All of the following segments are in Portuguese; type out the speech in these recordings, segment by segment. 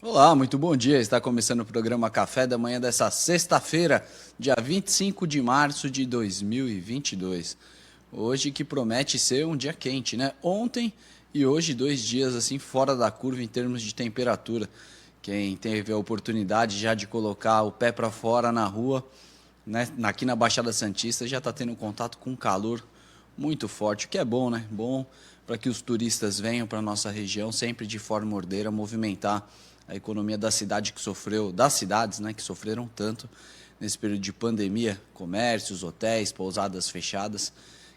Olá, muito bom dia. Está começando o programa Café da Manhã dessa sexta-feira, dia 25 de março de 2022. Hoje que promete ser um dia quente, né? Ontem e hoje, 2 dias assim fora da curva em termos de temperatura. Quem teve a oportunidade já de colocar o pé para fora na rua, né? Aqui na Baixada Santista, já está tendo contato com calor muito forte, o que é bom, né? Bom para que os turistas venham para a nossa região sempre de forma ordeira, movimentar a economia da cidade que sofreu, das cidades, né, que sofreram tanto nesse período de pandemia, comércios, hotéis, pousadas fechadas,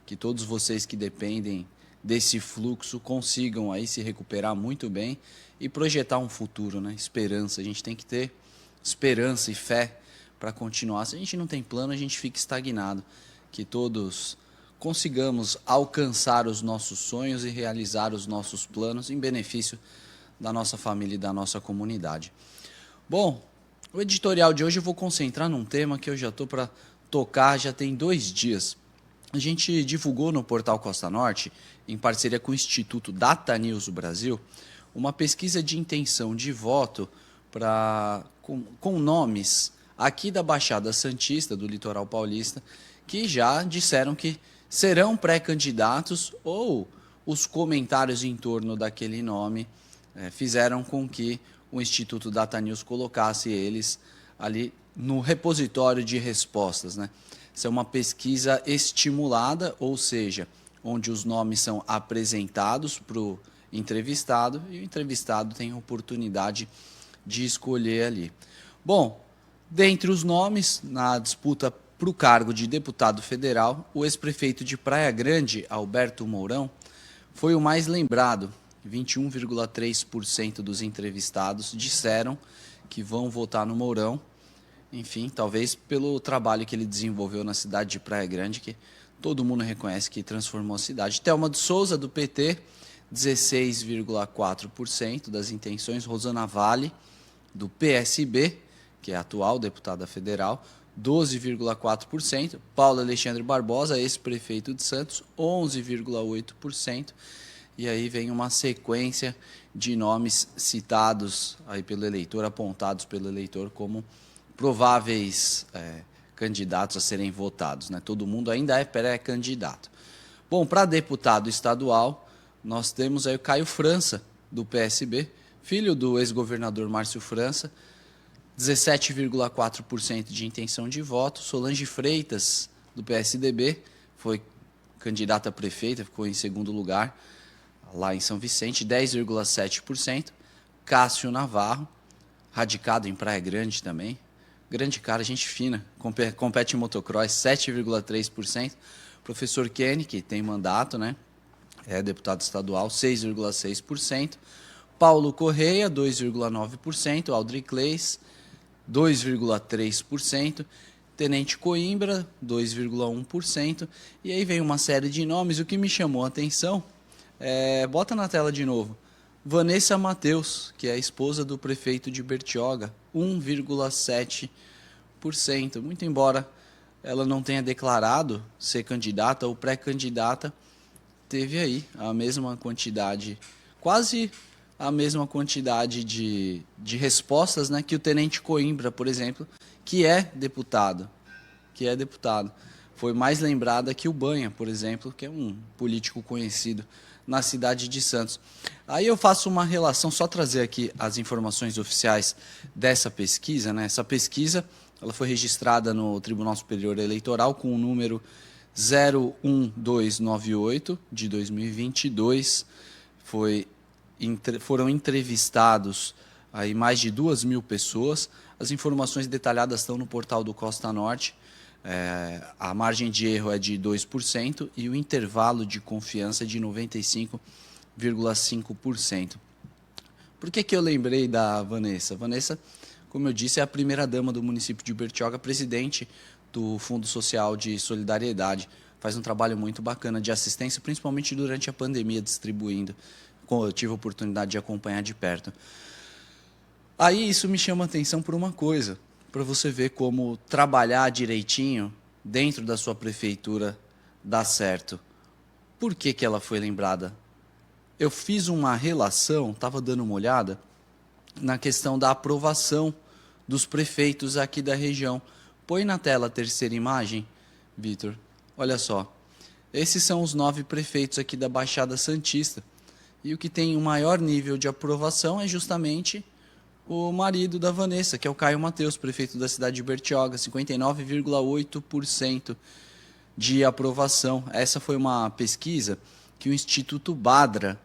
que todos vocês que dependem desse fluxo consigam aí se recuperar muito bem e projetar um futuro, né? Esperança, a gente tem que ter esperança e fé para continuar. Se a gente não tem plano, a gente fica estagnado. Que todos consigamos alcançar os nossos sonhos e realizar os nossos planos em benefício da nossa família e da nossa comunidade. Bom, o editorial de hoje eu vou concentrar num tema que eu já estou para tocar já tem 2 dias. A gente divulgou no portal Costa Norte, em parceria com o Instituto Data News Brasil, uma pesquisa de intenção de voto com nomes aqui da Baixada Santista, do litoral paulista, que já disseram que serão pré-candidatos ou os comentários em torno daquele nome fizeram com que o Instituto Data News colocasse eles ali no repositório de respostas, né? Isso é uma pesquisa estimulada, ou seja, onde os nomes são apresentados para o entrevistado e o entrevistado tem a oportunidade de escolher ali. Bom, dentre os nomes, na disputa para o cargo de deputado federal, o ex-prefeito de Praia Grande, Alberto Mourão, foi o mais lembrado. 21,3% dos entrevistados disseram que vão votar no Mourão. Enfim, talvez pelo trabalho que ele desenvolveu na cidade de Praia Grande, que todo mundo reconhece que transformou a cidade. Thelma de Souza, do PT, 16,4% das intenções. Rosana Vale, do PSB, que é a atual deputada federal, 12,4%. Paulo Alexandre Barbosa, ex-prefeito de Santos, 11,8%. E aí vem uma sequência de nomes citados aí pelo eleitor, apontados pelo eleitor como prováveis candidatos a serem votados, né? Todo mundo ainda é pré-candidato. Bom, para deputado estadual, nós temos aí o Caio França, do PSB, filho do ex-governador Márcio França, 17,4% de intenção de voto. Solange Freitas, do PSDB, foi candidata a prefeita, ficou em segundo lugar, lá em São Vicente, 10,7%. Cássio Navarro, radicado em Praia Grande também. Grande cara, gente fina, compete em motocross, 7,3%. Professor Kenny, que tem mandato, né? É deputado estadual, 6,6%. Paulo Correia, 2,9%. Aldri Cleis, 2,3%. Tenente Coimbra, 2,1%. E aí vem uma série de nomes. O que me chamou a atenção, bota na tela de novo, Vanessa Mateus, que é a esposa do prefeito de Bertioga, 1,7%. Muito embora ela não tenha declarado ser candidata ou pré-candidata, teve aí a mesma quantidade, quase a mesma quantidade de respostas, né, que o Tenente Coimbra, por exemplo, que é deputado. Foi mais lembrada que o Banha, por exemplo, que é um político conhecido na cidade de Santos. Aí eu faço uma relação, só trazer aqui as informações oficiais dessa pesquisa, né? Essa pesquisa ela foi registrada no Tribunal Superior Eleitoral com o número 01298 de 2022. Foram entrevistados aí mais de 2.000 pessoas. As informações detalhadas estão no portal do Costa Norte. A margem de erro é de 2% e o intervalo de confiança é de 95,5%. Por que eu lembrei da Vanessa? Vanessa, como eu disse, é a primeira-dama do município de Bertioga, presidente do Fundo Social de Solidariedade. Faz um trabalho muito bacana de assistência, principalmente durante a pandemia, distribuindo. Eu tive a oportunidade de acompanhar de perto. Aí isso me chama a atenção por uma coisa, para você ver como trabalhar direitinho dentro da sua prefeitura dá certo. Por que ela foi lembrada? Eu fiz uma relação, estava dando uma olhada, na questão da aprovação dos prefeitos aqui da região. Põe na tela a terceira imagem, Vitor. Olha só. Esses são os 9 prefeitos aqui da Baixada Santista. E o que tem o maior nível de aprovação é justamente o marido da Vanessa, que é o Caio Mateus, prefeito da cidade de Bertioga, 59,8% de aprovação. Essa foi uma pesquisa que o Instituto Badra,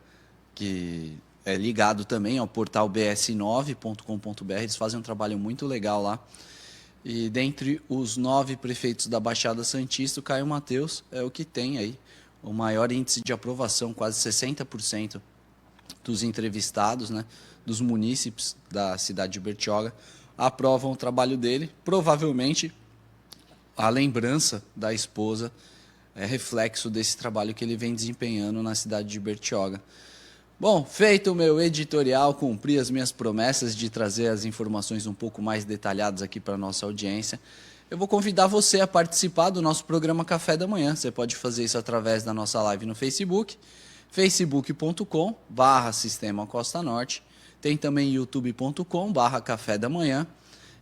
que é ligado também ao portal bs9.com.br, eles fazem um trabalho muito legal lá. E dentre os 9 prefeitos da Baixada Santista, o Caio Mateus é o que tem aí o maior índice de aprovação, quase 60% dos entrevistados, né, dos munícipes da cidade de Bertioga, aprovam o trabalho dele. Provavelmente a lembrança da esposa é reflexo desse trabalho que ele vem desempenhando na cidade de Bertioga. Bom, feito o meu editorial, cumpri as minhas promessas de trazer as informações um pouco mais detalhadas aqui para a nossa audiência. Eu vou convidar você a participar do nosso programa Café da Manhã. Você pode fazer isso através da nossa live no Facebook, facebook.com/Sistema Costa Norte. Tem também youtube.com/Café da Manhã.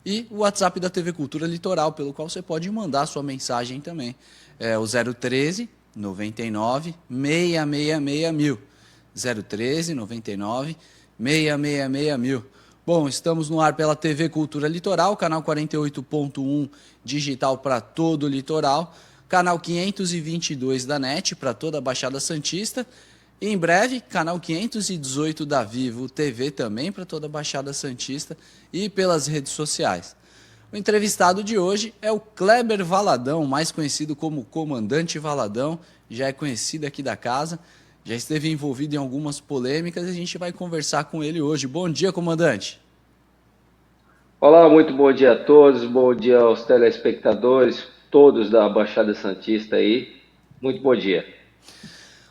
E o WhatsApp da TV Cultura Litoral, pelo qual você pode mandar sua mensagem também. É o 013 99 666 mil. 013 99 666 mil. Bom, estamos no ar pela TV Cultura Litoral, canal 48.1 digital para todo o litoral, canal 522 da NET para toda a Baixada Santista, e em breve, canal 518 da Vivo TV também para toda a Baixada Santista e pelas redes sociais. O entrevistado de hoje é o Kleber Valadão, mais conhecido como Comandante Valadão, já é conhecido aqui da casa, já esteve envolvido em algumas polêmicas e a gente vai conversar com ele hoje. Bom dia, comandante. Olá, muito bom dia a todos, bom dia aos telespectadores, todos da Baixada Santista aí. Muito bom dia.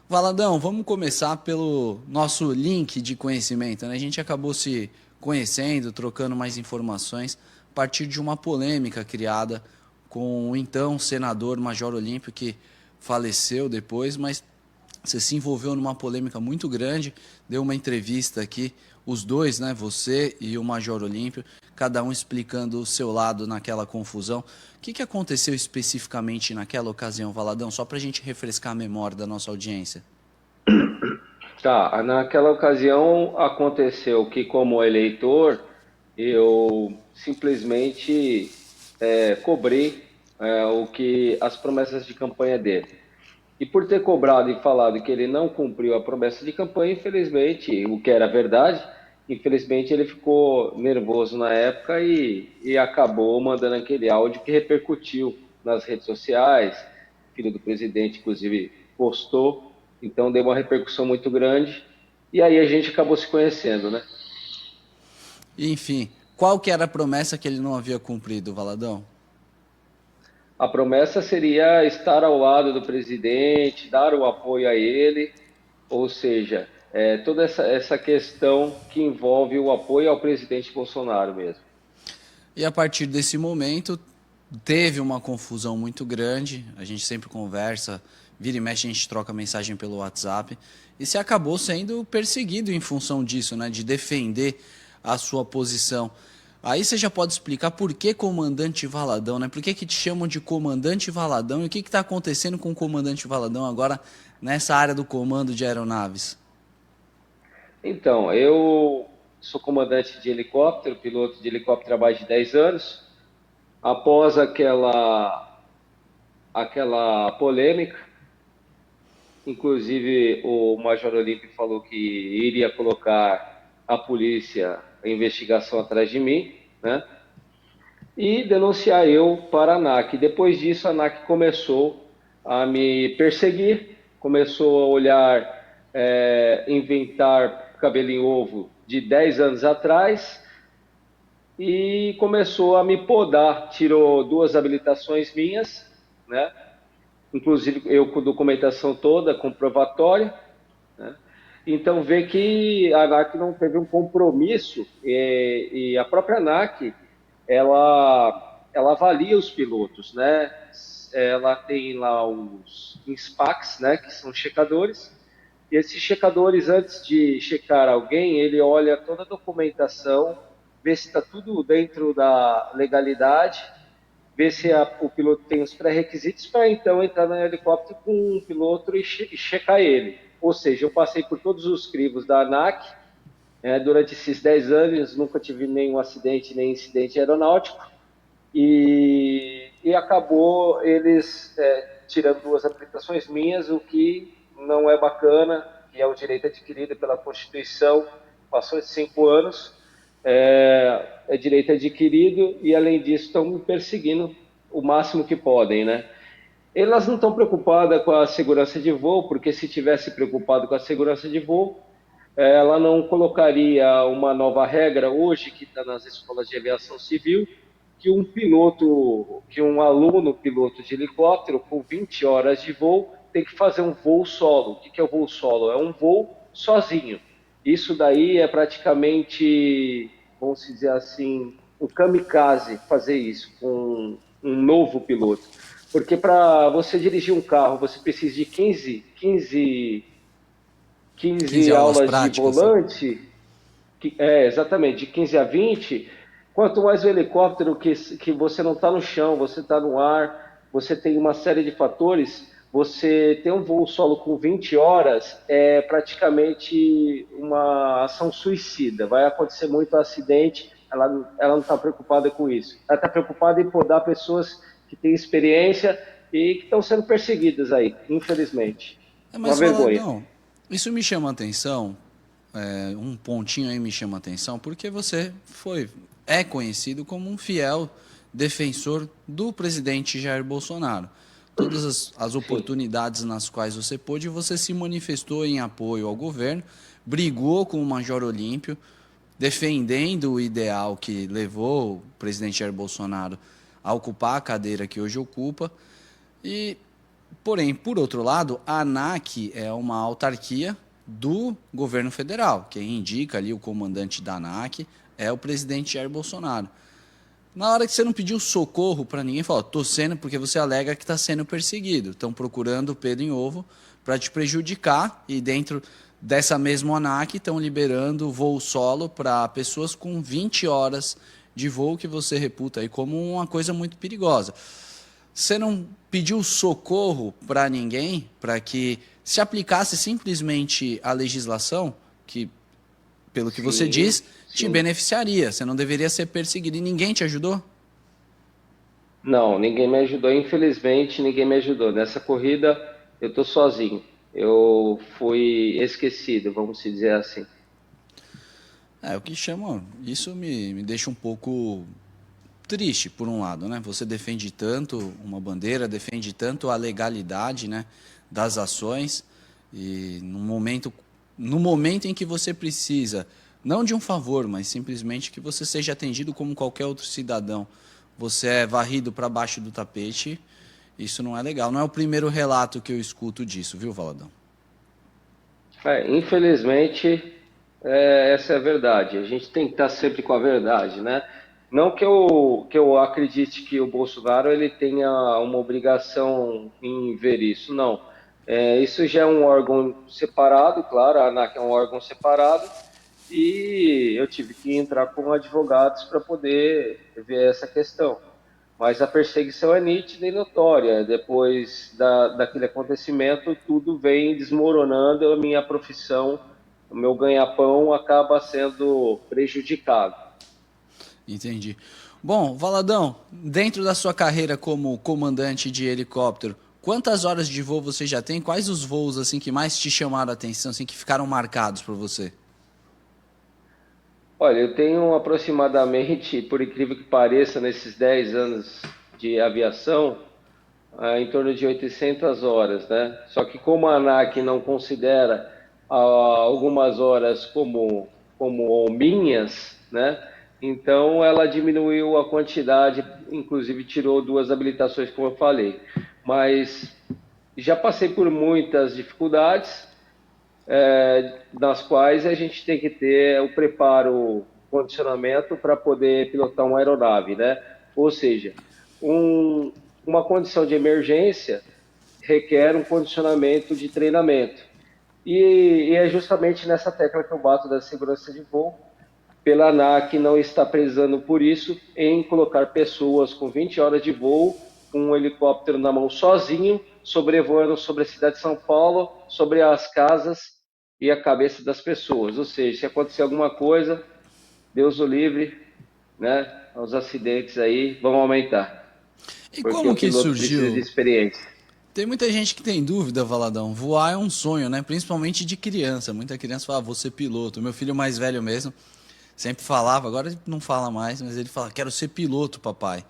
Valadão, vamos começar pelo nosso link de conhecimento, né? A gente acabou se conhecendo, trocando mais informações a partir de uma polêmica criada com o então senador Major Olímpio, que faleceu depois, mas você se envolveu numa polêmica muito grande, deu uma entrevista aqui, os dois, né, você e o Major Olímpio, cada um explicando o seu lado naquela confusão. O que aconteceu especificamente naquela ocasião, Valadão, só para a gente refrescar a memória da nossa audiência? Tá, naquela ocasião aconteceu que, como eleitor, eu simplesmente cobrei as promessas de campanha dele. E por ter cobrado e falado que ele não cumpriu a promessa de campanha, infelizmente, o que era verdade, infelizmente ele ficou nervoso na época e acabou mandando aquele áudio que repercutiu nas redes sociais. O filho do presidente, inclusive, postou, então deu uma repercussão muito grande. E aí a gente acabou se conhecendo, né? Enfim, qual que era a promessa que ele não havia cumprido, Valadão? A promessa seria estar ao lado do presidente, dar o apoio a ele, ou seja, toda essa questão que envolve o apoio ao presidente Bolsonaro mesmo. E a partir desse momento, teve uma confusão muito grande, a gente sempre conversa, vira e mexe a gente troca mensagem pelo WhatsApp, e você acabou sendo perseguido em função disso, né, de defender a sua posição. Aí você já pode explicar por que Comandante Valadão, né? Por que te chamam de Comandante Valadão e o que está acontecendo com o Comandante Valadão agora nessa área do comando de aeronaves? Então, eu sou comandante de helicóptero, piloto de helicóptero há mais de 10 anos. Após aquela polêmica, inclusive o Major Olímpio falou que iria colocar a polícia, a investigação atrás de mim, né? E denunciar eu para a ANAC. Depois disso, a ANAC começou a me perseguir, começou a olhar, inventar cabelo em ovo de 10 anos atrás e começou a me podar. Tirou 2 habilitações minhas, né? Inclusive eu com documentação toda, comprovatória, né? Então vê que a ANAC não teve um compromisso e a própria ANAC ela avalia os pilotos, né? Ela tem lá os INSPACs, né, que são checadores, E esses checadores, antes de checar alguém, ele olha toda a documentação, vê se está tudo dentro da legalidade, vê se o piloto tem os pré-requisitos para então entrar no helicóptero com um piloto e checar ele. Ou seja, eu passei por todos os crivos da ANAC, durante esses 10 anos, nunca tive nenhum acidente, nem incidente aeronáutico, e acabou eles tirando 2 habilitações minhas, o que não é bacana, que é o direito adquirido pela Constituição, passou de 5 anos, é direito adquirido, e além disso estão me perseguindo o máximo que podem, né? Elas não estão preocupadas com a segurança de voo, porque se tivesse preocupado com a segurança de voo, ela não colocaria uma nova regra hoje, que está nas escolas de aviação civil, que um aluno piloto de helicóptero, com 20 horas de voo, tem que fazer um voo solo. O que é o voo solo? É um voo sozinho. Isso daí é praticamente, vamos dizer assim, um kamikaze fazer isso com um novo piloto. Porque para você dirigir um carro, você precisa de 15 aulas de volante, exatamente, de 15 a 20. Quanto mais o helicóptero, que você não está no chão, você está no ar, você tem uma série de fatores, você ter um voo solo com 20 horas é praticamente uma ação suicida. Vai acontecer muito acidente, ela não está preocupada com isso. Ela está preocupada em podar pessoas que têm experiência e que estão sendo perseguidas aí, infelizmente. Mas uma vergonha. Não, isso me chama a atenção, um pontinho aí me chama a atenção, porque você é conhecido como um fiel defensor do presidente Jair Bolsonaro. Todas as oportunidades nas quais você pôde, você se manifestou em apoio ao governo, brigou com o Major Olímpio, defendendo o ideal que levou o presidente Jair Bolsonaro a ocupar a cadeira que hoje ocupa. Porém, por outro lado, a ANAC é uma autarquia do governo federal. Quem indica ali o comandante da ANAC é o presidente Jair Bolsonaro. Na hora que você não pediu socorro para ninguém, falou, estou sendo porque você alega que está sendo perseguido. Estão procurando pedra em ovo para te prejudicar e dentro dessa mesma ANAC estão liberando voo solo para pessoas com 20 horas de voo que você reputa aí como uma coisa muito perigosa. Você não pediu socorro para ninguém para que se aplicasse simplesmente a legislação que, pelo que você diz, te beneficiaria. Você não deveria ser perseguido. E ninguém te ajudou? Não, ninguém me ajudou. Infelizmente, ninguém me ajudou. Nessa corrida, eu estou sozinho. Eu fui esquecido, vamos dizer assim. O que chama... Isso me deixa um pouco triste, por um lado, né? Você defende tanto uma bandeira, defende tanto a legalidade, né, das ações, e no momento em que você precisa, não de um favor, mas simplesmente que você seja atendido como qualquer outro cidadão, você é varrido para baixo do tapete. Isso não é legal. Não é o primeiro relato que eu escuto disso, viu, Valadão? Infelizmente, essa é a verdade. A gente tem que estar sempre com a verdade, né? Não que eu acredite que o Bolsonaro ele tenha uma obrigação em ver isso, não. Isso já é um órgão separado, claro, a ANAC é um órgão separado, e eu tive que entrar com advogados para poder ver essa questão. Mas a perseguição é nítida e notória. Depois daquele acontecimento, tudo vem desmoronando, a minha profissão, o meu ganha-pão acaba sendo prejudicado. Entendi. Bom, Valadão, dentro da sua carreira como comandante de helicóptero, quantas horas de voo você já tem? Quais os voos assim que mais te chamaram a atenção, assim, que ficaram marcados por você? Olha, eu tenho aproximadamente, por incrível que pareça, nesses 10 anos de aviação, em torno de 800 horas, né? Só que como a ANAC não considera algumas horas como minhas, né? Então ela diminuiu a quantidade, inclusive tirou 2 habilitações, como eu falei. Mas já passei por muitas dificuldades, nas quais a gente tem que ter o preparo, o condicionamento para poder pilotar uma aeronave, né? Ou seja, uma condição de emergência requer um condicionamento de treinamento. E é justamente nessa tecla que eu bato da segurança de voo, pela ANAC não está prezando por isso em colocar pessoas com 20 horas de voo, com um helicóptero na mão sozinho, sobrevoando sobre a cidade de São Paulo, sobre as casas e a cabeça das pessoas. Ou seja, se acontecer alguma coisa, Deus o livre, né? Os acidentes aí vão aumentar, E porque como o que piloto precisa de surgiu? experiência. Tem muita gente que tem dúvida, Valadão. Voar é um sonho, né? Principalmente de criança. Muita criança fala, vou ser piloto. Meu filho mais velho mesmo sempre falava, agora ele não fala mais, mas ele fala, quero ser piloto, papai.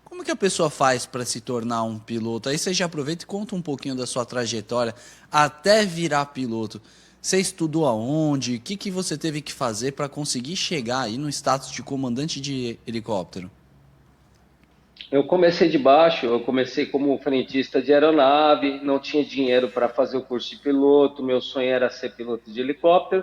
Como que a pessoa faz para se tornar um piloto? Aí você já aproveita e conta um pouquinho da sua trajetória até virar piloto. Você estudou aonde? O que que você teve que fazer para conseguir chegar aí no status de comandante de helicóptero? Eu comecei de baixo, eu comecei como frentista de aeronave, não tinha dinheiro para fazer o curso de piloto, meu sonho era ser piloto de helicóptero,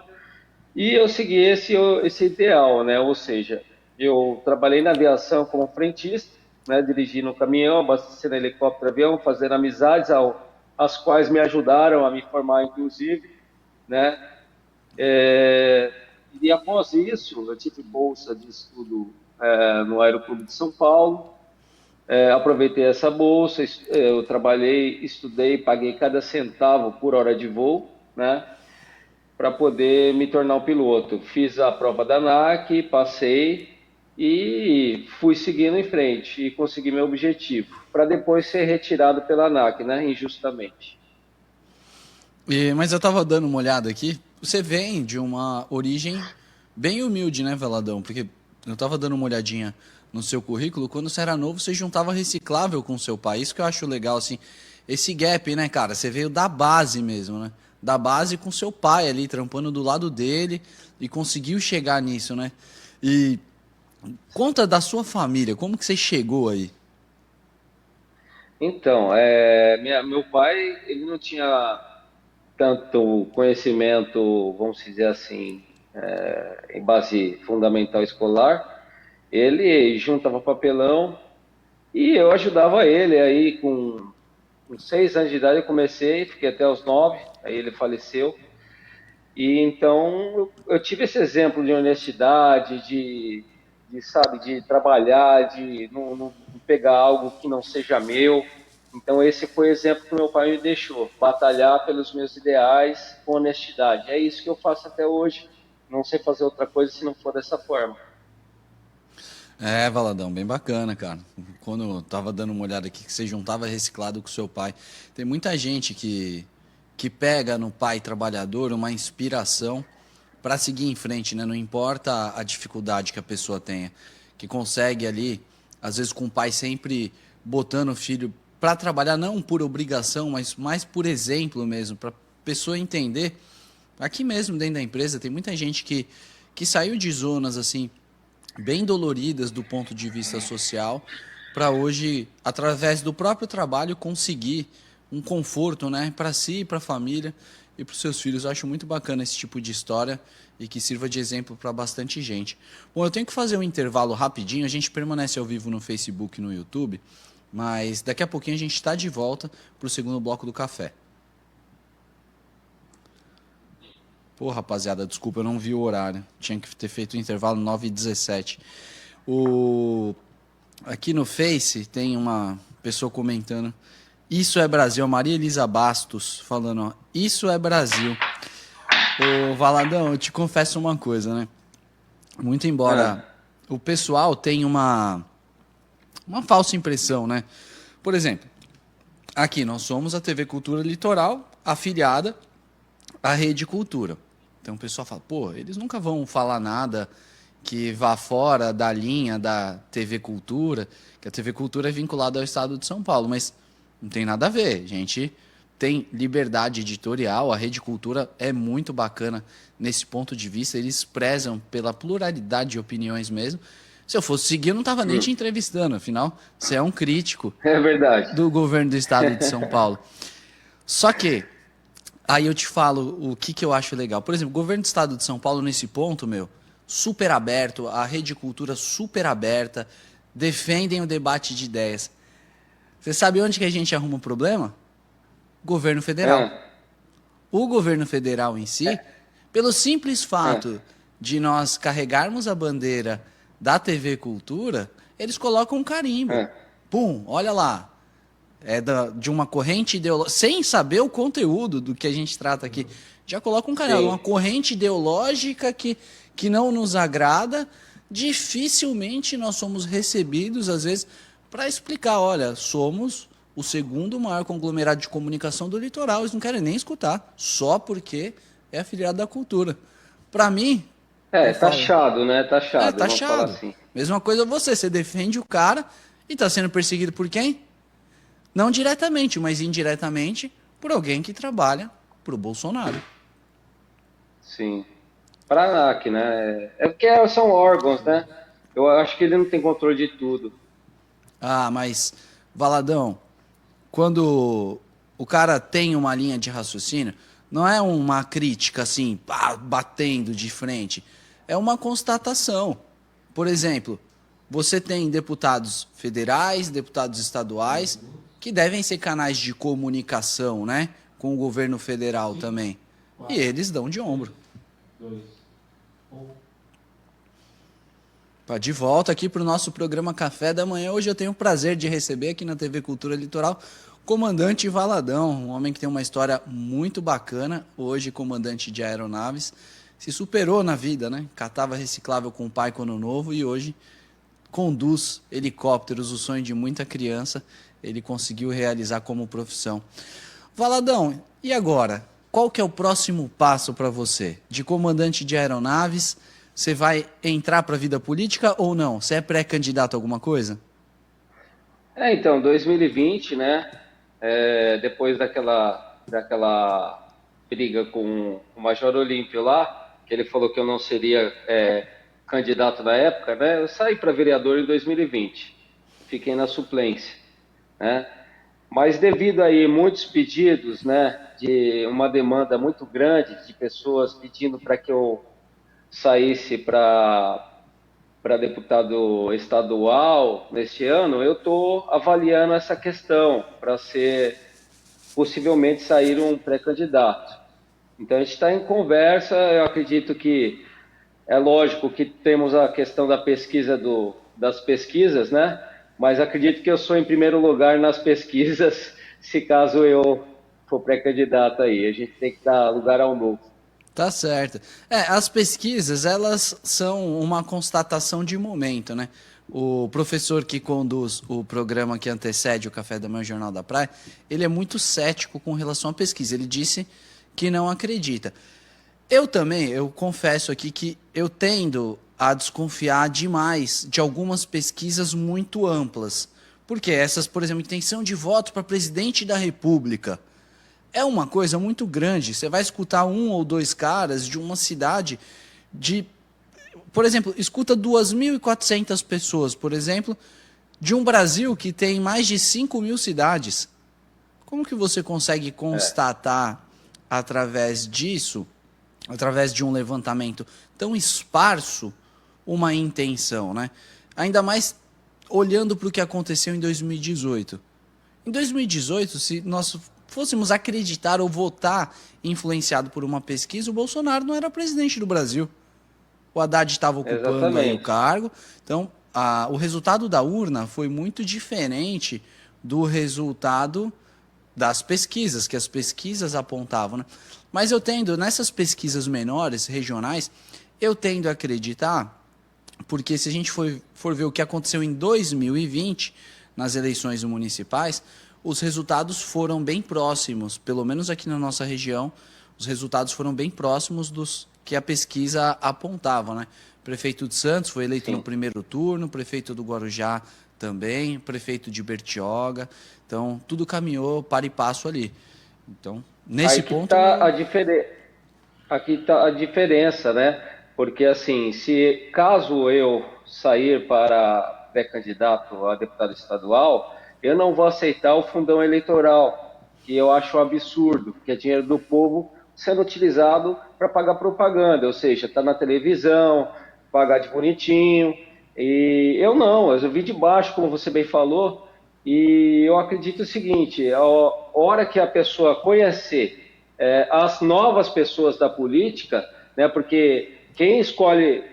e eu segui esse ideal, né? Ou seja, eu trabalhei na aviação como frentista, né? Dirigindo um caminhão, abastecendo helicóptero, avião, fazendo amizades, as quais me ajudaram a me formar, inclusive, né? É, e após isso, eu tive bolsa de estudo no Aeroclube de São Paulo. Aproveitei essa bolsa, eu trabalhei, estudei, paguei cada centavo por hora de voo, né, para poder me tornar um piloto. Fiz a prova da ANAC, passei e fui seguindo em frente e consegui meu objetivo, para depois ser retirado pela ANAC, né, injustamente. Mas eu tava dando uma olhada aqui. Você vem de uma origem bem humilde, né, Veladão? Porque eu tava dando uma olhadinha no seu currículo. Quando você era novo, você juntava reciclável com seu pai. Isso que eu acho legal, assim. Esse gap, né, cara? Você veio da base mesmo, né? Da base com seu pai ali, trampando do lado dele e conseguiu chegar nisso, né? E conta da sua família, como que você chegou aí? Então, meu pai, ele não tinha tanto conhecimento, vamos dizer assim, em base fundamental escolar. Ele juntava papelão e eu ajudava ele. Aí, com 6 anos de idade, eu comecei, fiquei até os 9, aí ele faleceu. E então eu tive esse exemplo de honestidade, sabe, de trabalhar, de não pegar algo que não seja meu. Então esse foi o exemplo que meu pai me deixou, batalhar pelos meus ideais com honestidade. É isso que eu faço até hoje. Não sei fazer outra coisa se não for dessa forma. É, Valadão, bem bacana, cara. Quando eu tava dando uma olhada aqui que você juntava reciclado com seu pai, tem muita gente que pega no pai trabalhador uma inspiração para seguir em frente, né? Não importa a dificuldade que a pessoa tenha, que consegue ali, às vezes com o pai sempre botando o filho para trabalhar não por obrigação, mas mais por exemplo mesmo, para a pessoa entender. Aqui mesmo dentro da empresa tem muita gente que saiu de zonas assim bem doloridas do ponto de vista social, para hoje, através do próprio trabalho, conseguir um conforto, né, para si, para a família e para os seus filhos. Eu acho muito bacana esse tipo de história e que sirva de exemplo para bastante gente. Bom, eu tenho que fazer um intervalo rapidinho, a gente permanece ao vivo no Facebook e no YouTube, mas daqui a pouquinho a gente está de volta para o segundo bloco do café. Pô, rapaziada, desculpa, eu não vi o horário. Tinha que ter feito o intervalo 9h17. Aqui no Face tem uma pessoa comentando. Isso é Brasil. A Maria Elisa Bastos falando, ó. Isso é Brasil. Ô, Valadão, eu te confesso uma coisa, né? Muito embora o pessoal tenha uma falsa impressão, né? Por exemplo, aqui nós somos a TV Cultura Litoral, afiliada à Rede Cultura. Então o pessoal fala, pô, eles nunca vão falar nada que vá fora da linha da TV Cultura, que a TV Cultura é vinculada ao Estado de São Paulo, mas não tem nada a ver. A gente tem liberdade editorial, a Rede Cultura é muito bacana nesse ponto de vista, eles prezam pela pluralidade de opiniões mesmo. Se eu fosse seguir, eu não estava nem te entrevistando, afinal, você é um crítico É verdade. do governo do Estado de São Paulo. Só que aí eu te falo o que eu acho legal. Por exemplo, o governo do Estado de São Paulo, nesse ponto, meu, super aberto, a Rede Cultura super aberta, defendem o debate de ideias. Você sabe onde que a gente arruma o problema? Governo federal. o governo federal em si, pelo simples fato de nós carregarmos a bandeira da TV Cultura, eles colocam um carimbo. Pum, olha lá. De uma corrente ideológica, sem saber o conteúdo do que a gente trata aqui. Já coloca um carimbo, uma corrente ideológica que não nos agrada. Dificilmente nós somos recebidos, às vezes, para explicar, olha, somos o segundo maior conglomerado de comunicação do litoral, eles não querem nem escutar, só porque é afiliado da cultura. Para mim... taxado, né? Taxado. Taxado. Assim. Mesma coisa você defende o cara e está sendo perseguido por quem? Não diretamente, mas indiretamente por alguém que trabalha para o Bolsonaro. Sim. Para a ANAC, né? É porque são órgãos, né? Eu acho que ele não tem controle de tudo. Ah, mas, Valadão, quando o cara tem uma linha de raciocínio, não é uma crítica assim, batendo de frente. É uma constatação. Por exemplo, você tem deputados federais, deputados estaduais, que devem ser canais de comunicação, né? Com o governo federal também. E eles dão de ombro. De volta aqui para o nosso programa Café da Manhã. Hoje eu tenho o prazer de receber aqui na TV Cultura Litoral comandante Valadão, um homem que tem uma história muito bacana, hoje comandante de aeronaves, se superou na vida, né? Catava reciclável com o pai quando novo e hoje conduz helicópteros, o sonho de muita criança, ele conseguiu realizar como profissão. Valadão, e agora? Qual que é o próximo passo para você? De comandante de aeronaves, você vai entrar para a vida política ou não? Você é pré-candidato a alguma coisa? Então, 2020, né? Depois daquela briga com o Major Olímpio lá, que ele falou que eu não seria candidato na época, né? Eu saí para vereador em 2020, fiquei na suplência, né? Mas devido aí muitos pedidos, né, de uma demanda muito grande de pessoas pedindo para que eu saísse para deputado estadual neste ano, eu estou avaliando essa questão para possivelmente sair um pré-candidato. Então a gente está em conversa, eu acredito que é lógico que temos a questão da pesquisa das pesquisas, né? Mas acredito que eu sou em primeiro lugar nas pesquisas, se caso eu for pré-candidato aí. A gente tem que dar lugar ao novo. Tá certo. As pesquisas, elas são uma constatação de momento, né? O professor que conduz o programa que antecede o Café da Manhã, Jornal da Praia, ele é muito cético com relação à pesquisa. Ele disse que não acredita. Eu também, eu confesso aqui que eu tendo a desconfiar demais de algumas pesquisas muito amplas. Porque essas, por exemplo, intenção de voto para presidente da República, é uma coisa muito grande. Você vai escutar um ou dois caras de uma cidade de... Por exemplo, escuta 2.400 pessoas, por exemplo, de um Brasil que tem mais de 5.000 cidades. Como que você consegue constatar através disso, através de um levantamento tão esparso, uma intenção, né? Ainda mais olhando para o que aconteceu em 2018. Em 2018, se nós fôssemos acreditar ou votar influenciado por uma pesquisa, o Bolsonaro não era presidente do Brasil. O Haddad estava ocupando aí o cargo. Então, o resultado da urna foi muito diferente do resultado das pesquisas, que as pesquisas apontavam, né? Mas eu tendo, nessas pesquisas menores, regionais, eu tendo a acreditar, porque se a gente for ver o que aconteceu em 2020, nas eleições municipais, os resultados foram bem próximos, pelo menos aqui na nossa região, os resultados foram bem próximos dos que a pesquisa apontava, né? Prefeito de Santos foi eleito no primeiro turno, prefeito do Guarujá também, prefeito de Bertioga, então tudo caminhou para e passo ali. Então, nesse ponto... Aqui está a diferença, né? Porque assim, se caso eu sair para pré-candidato a deputado estadual, eu não vou aceitar o fundão eleitoral, que eu acho um absurdo, que é dinheiro do povo sendo utilizado para pagar propaganda, ou seja, está na televisão, pagar de bonitinho, e eu vi de baixo, como você bem falou, e eu acredito o seguinte, a hora que a pessoa conhecer as novas pessoas da política, né, porque quem escolhe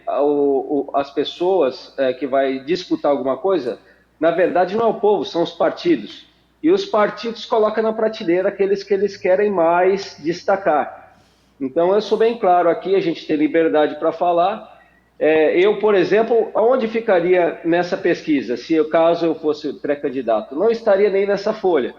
as pessoas que vai disputar alguma coisa, na verdade não é o povo, são os partidos. E os partidos colocam na prateleira aqueles que eles querem mais destacar. Então eu sou bem claro aqui, a gente tem liberdade para falar. Eu, por exemplo, aonde ficaria nessa pesquisa, se caso eu fosse pré-candidato? Não estaria nem nessa folha.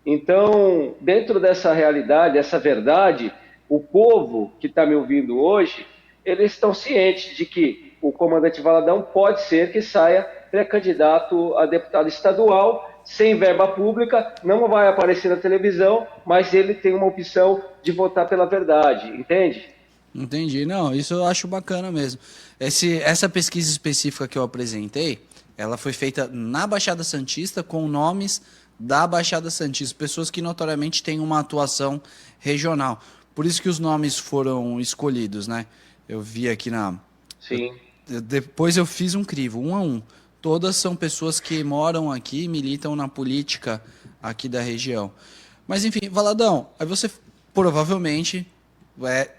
Então, dentro dessa realidade, essa verdade, o povo que está me ouvindo hoje, eles estão cientes de que o comandante Valadão pode ser que saia pré-candidato a deputado estadual, sem verba pública, não vai aparecer na televisão, mas ele tem uma opção de votar pela verdade, entende? Entendi. Não, isso eu acho bacana mesmo. Essa pesquisa específica que eu apresentei, ela foi feita na Baixada Santista com nomes da Baixada Santista, pessoas que notoriamente têm uma atuação regional. Por isso que os nomes foram escolhidos, né? Eu vi aqui na... Sim. Depois eu fiz um crivo, 1 a 1. Todas são pessoas que moram aqui e militam na política aqui da região. Mas enfim, Valadão, aí você provavelmente...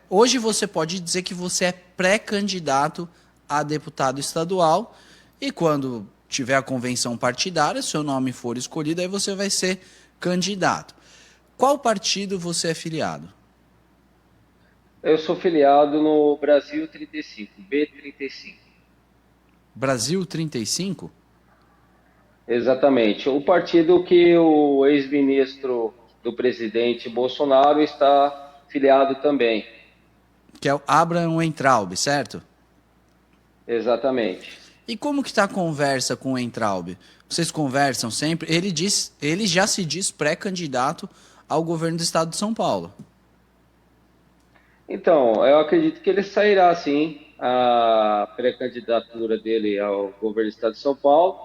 hoje você pode dizer que você é pré-candidato a deputado estadual e quando tiver a convenção partidária, seu nome for escolhido, aí você vai ser candidato. Qual partido você é filiado? Eu sou filiado no Brasil 35, B35. Brasil 35? Exatamente. O partido que o ex-ministro do presidente Bolsonaro está filiado também. Que é o Abraham Weintraub, certo? Exatamente. E como que está a conversa com o Weintraub? Vocês conversam sempre? Ele já se diz pré-candidato ao governo do estado de São Paulo. Então, eu acredito que ele sairá, sim, a pré-candidatura dele ao governo do estado de São Paulo.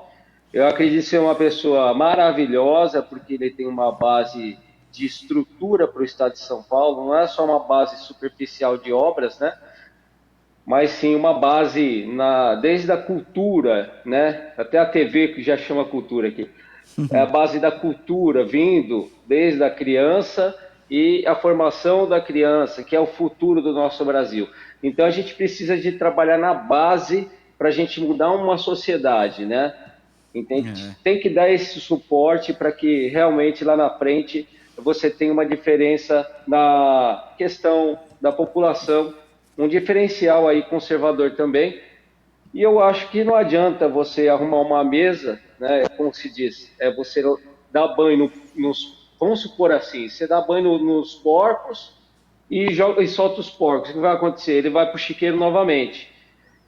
Eu acredito ser uma pessoa maravilhosa, porque ele tem uma base de estrutura para o estado de São Paulo, não é só uma base superficial de obras, né? Mas sim uma base desde a cultura, né? Até a TV que já chama cultura aqui. É a base da cultura vindo desde a criança e a formação da criança, que é o futuro do nosso Brasil. Então a gente precisa de trabalhar na base para a gente mudar uma sociedade, né? Entende? Tem que dar esse suporte para que realmente lá na frente você tenha uma diferença na questão da população, um diferencial aí conservador também. E eu acho que não adianta você arrumar uma mesa, né, como se diz, você dar banho vamos supor assim, você dá banho nos porcos e solta os porcos. O que vai acontecer? Ele vai para o chiqueiro novamente.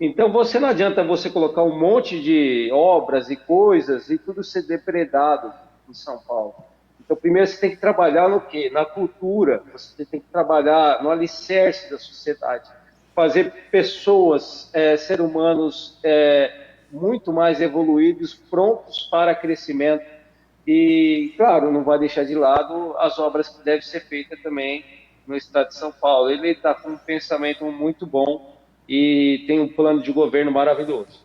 Então não adianta você colocar um monte de obras e coisas e tudo ser depredado em São Paulo. Então primeiro você tem que trabalhar no quê? Na cultura, você tem que trabalhar no alicerce da sociedade. Fazer pessoas, seres humanos muito mais evoluídos, prontos para crescimento. E, claro, não vai deixar de lado as obras que devem ser feitas também no estado de São Paulo. Ele está com um pensamento muito bom e tem um plano de governo maravilhoso.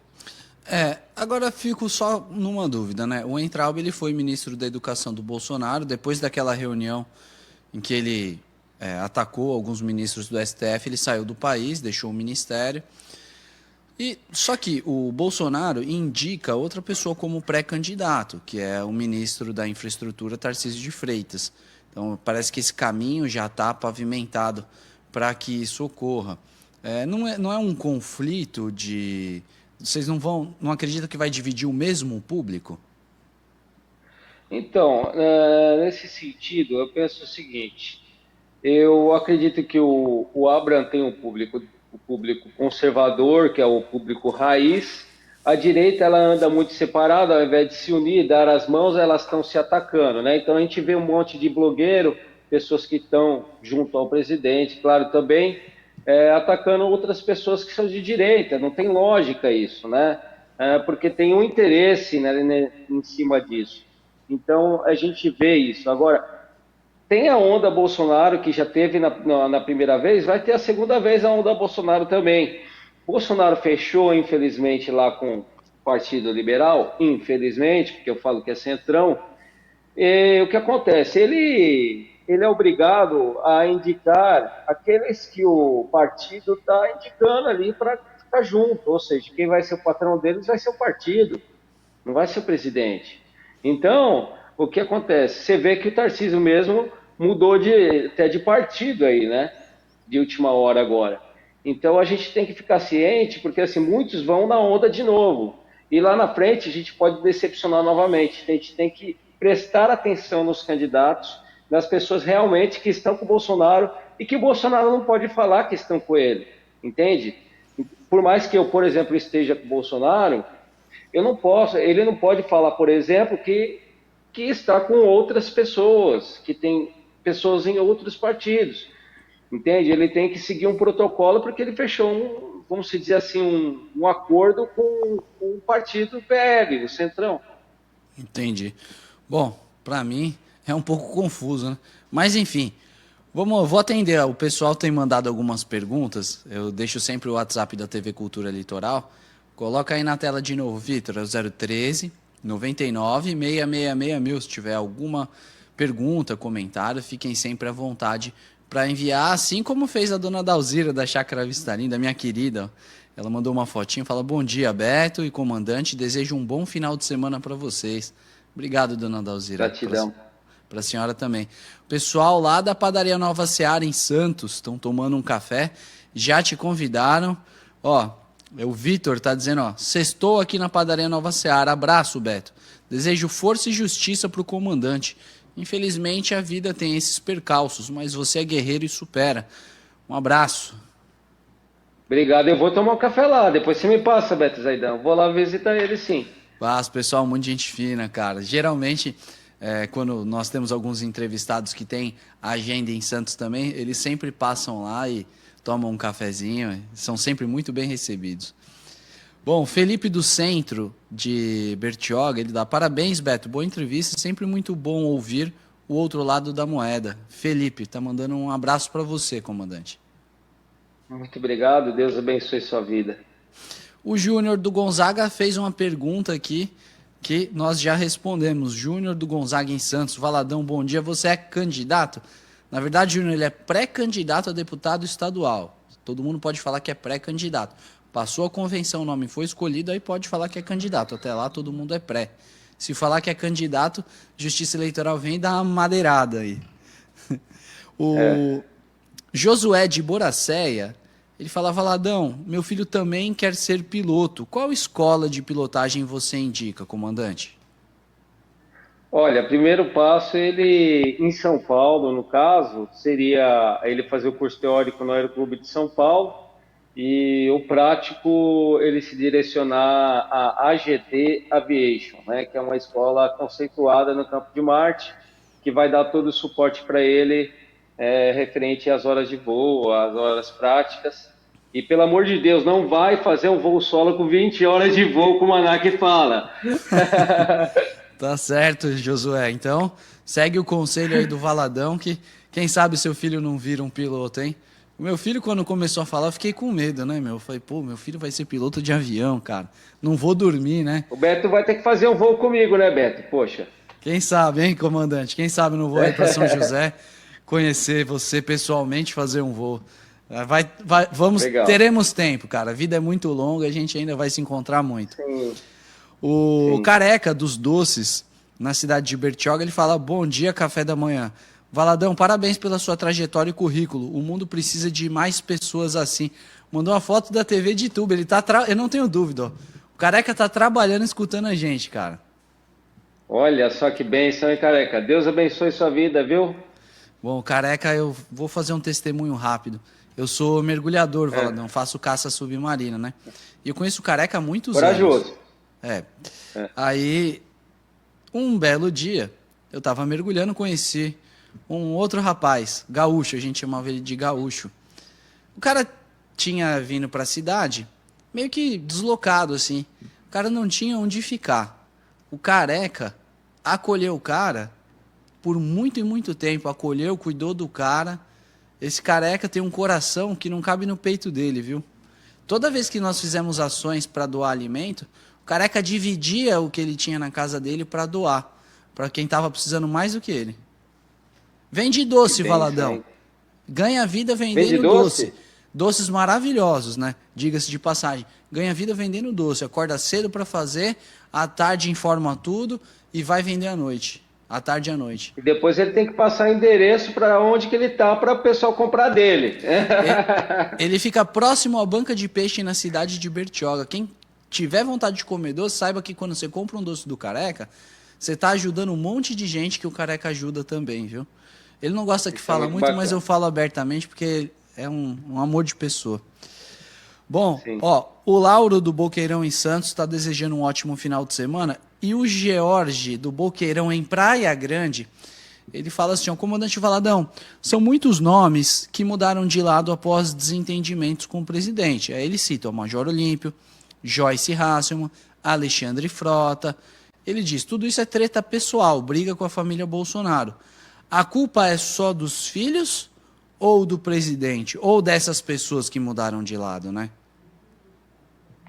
Agora fico só numa dúvida, né? O Weintraub, ele foi ministro da Educação do Bolsonaro, depois daquela reunião em que ele atacou alguns ministros do STF, ele saiu do país, deixou o ministério. Só que o Bolsonaro indica outra pessoa como pré-candidato, que é o ministro da Infraestrutura, Tarcísio de Freitas. Então parece que esse caminho já está pavimentado para que isso ocorra. Não é um conflito de... Vocês não acreditam que vai dividir o mesmo público? Então, nesse sentido, eu penso o seguinte: eu acredito que o Abraham tem o público conservador, que é o público raiz. A direita ela anda muito separada, ao invés de se unir, dar as mãos, elas estão se atacando, né? Então a gente vê um monte de blogueiro, pessoas que estão junto ao presidente, claro, também atacando outras pessoas que são de direita. Não tem lógica isso, né? Porque tem um interesse, né, em cima disso. Então a gente vê isso. Agora, tem a onda Bolsonaro, que já teve na primeira vez, vai ter a segunda vez a onda Bolsonaro também. Bolsonaro fechou, infelizmente, lá com o Partido Liberal, infelizmente, porque eu falo que é centrão. E o que acontece? Ele ele é obrigado a indicar aqueles que o partido está indicando ali para ficar junto, ou seja, quem vai ser o patrão deles vai ser o partido, não vai ser o presidente. Então, o que acontece? Você vê que o Tarcísio mesmo mudou até de partido aí, né? De última hora agora. Então, a gente tem que ficar ciente, porque assim, muitos vão na onda de novo. E lá na frente, a gente pode decepcionar novamente. A gente tem que prestar atenção nos candidatos, nas pessoas realmente que estão com o Bolsonaro e que o Bolsonaro não pode falar que estão com ele, entende? Por mais que eu, por exemplo, esteja com o Bolsonaro, ele não pode falar, por exemplo, que está com outras pessoas, que tem pessoas em outros partidos, entende? Ele tem que seguir um protocolo porque ele fechou vamos dizer assim, um acordo com o partido PL, o Centrão. Entendi. Bom, para mim é um pouco confuso, né? Mas enfim, vou atender. O pessoal tem mandado algumas perguntas. Eu deixo sempre o WhatsApp da TV Cultura Litoral. Coloca aí na tela de novo, Vitor, é o 013 99 666 mil. Se tiver alguma pergunta, comentário, fiquem sempre à vontade para enviar, assim como fez a dona Dalzira da Chácara Vista Linda, minha querida. Ela mandou uma fotinha, fala: bom dia, Beto e comandante, desejo um bom final de semana para vocês. Obrigado, dona Dalzira. Gratidão. Para a senhora também. O pessoal lá da Padaria Nova Seara, em Santos, estão tomando um café, já te convidaram. Ó, o Vitor tá dizendo, ó, sextou aqui na Padaria Nova Seara. Abraço, Beto. Desejo força e justiça para o comandante. Infelizmente, a vida tem esses percalços, mas você é guerreiro e supera. Um abraço. Obrigado, eu vou tomar um café lá, depois você me passa, Beto Zaidão. Vou lá visitar ele, sim. Passa, pessoal, muito gente fina, cara. Geralmente, quando nós temos alguns entrevistados que têm agenda em Santos também, eles sempre passam lá e tomam um cafezinho, são sempre muito bem recebidos. Bom, Felipe do Centro, de Bertioga, ele dá: parabéns, Beto, boa entrevista, sempre muito bom ouvir o outro lado da moeda. Felipe, tá mandando um abraço para você, comandante. Muito obrigado, Deus abençoe sua vida. O Júnior do Gonzaga fez uma pergunta aqui que nós já respondemos. Júnior do Gonzaga em Santos, Valadão, bom dia, você é candidato? Na verdade, Júnior, ele é pré-candidato a deputado estadual. Todo mundo pode falar que é pré-candidato. Passou a convenção, o nome foi escolhido, aí pode falar que é candidato. Até lá todo mundo é pré. Se falar que é candidato, Justiça Eleitoral vem e dá uma madeirada aí. Josué de Boracéia, ele fala: Valadão, meu filho também quer ser piloto. Qual escola de pilotagem você indica, comandante? Olha, primeiro passo, ele em São Paulo, no caso, seria ele fazer o curso teórico no Aeroclube de São Paulo, e o prático ele se direcionar à AGT Aviation, né, que é uma escola conceituada no campo de Marte, que vai dar todo o suporte para ele referente às horas de voo, às horas práticas. E, pelo amor de Deus, não vai fazer um voo solo com 20 horas de voo, como o Manac fala. Tá certo, Josué. Então, segue o conselho aí do Valadão, que quem sabe seu filho não vira um piloto, hein? O meu filho, quando começou a falar, eu fiquei com medo, né, meu? Eu falei, pô, meu filho vai ser piloto de avião, cara. Não vou dormir, né? O Beto vai ter que fazer um voo comigo, né, Beto? Poxa. Quem sabe, hein, comandante? Quem sabe não vou aí para São José conhecer você pessoalmente, fazer um voo. Teremos tempo, cara. A vida é muito longa, a gente ainda vai se encontrar muito. Sim. O Careca dos Doces, na cidade de Bertioga, ele fala: bom dia, café da manhã. Valadão, parabéns pela sua trajetória e currículo. O mundo precisa de mais pessoas assim. Mandou uma foto da TV de Tuba. Ele tá eu não tenho dúvida, ó. O Careca tá trabalhando, escutando a gente, cara. Olha só que bênção, hein, Careca? Deus abençoe sua vida, viu? Bom, Careca, eu vou fazer um testemunho rápido. Eu sou mergulhador, Valadão, faço caça submarina, né? E eu conheço o Careca há muitos Corajoso. anos. Aí, um belo dia, eu tava mergulhando, conheci um outro rapaz, gaúcho, a gente chamava ele de gaúcho. O cara tinha vindo pra cidade, meio que deslocado, assim. O cara não tinha onde ficar. O Careca acolheu o cara por muito e muito tempo. Acolheu, cuidou do cara. Esse Careca tem um coração que não cabe no peito dele, viu? Toda vez que nós fizemos ações para doar alimento, o Careca dividia o que ele tinha na casa dele para doar, para quem estava precisando mais do que ele. Vende doce, Tem Valadão. isso aí. Ganha vida Vende vendendo doce? doce. Doces maravilhosos, né? Diga-se de passagem. Ganha vida vendendo doce. Acorda cedo para fazer, à tarde informa tudo e vai vender à noite. À tarde e à noite. E depois ele tem que passar endereço para onde que ele tá para o pessoal comprar dele. Ele fica próximo à banca de peixe na cidade de Bertioga. Quem tiver vontade de comer doce, saiba que quando você compra um doce do Careca, você está ajudando um monte de gente que o Careca ajuda também, viu? Ele não gosta que Isso é fala muito muito, bacana. mas eu falo abertamente porque é um amor de pessoa. Bom, Sim. ó, o Lauro do Boqueirão em Santos está desejando um ótimo final de semana e o George do Boqueirão em Praia Grande, ele fala assim, ó, comandante Valadão, são muitos nomes que mudaram de lado após desentendimentos com o presidente. Aí ele cita o Major Olímpio, Joyce Hasselman, Alexandre Frota. Ele diz, tudo isso é treta pessoal, briga com a família Bolsonaro. A culpa é só dos filhos ou do presidente? Ou dessas pessoas que mudaram de lado, né?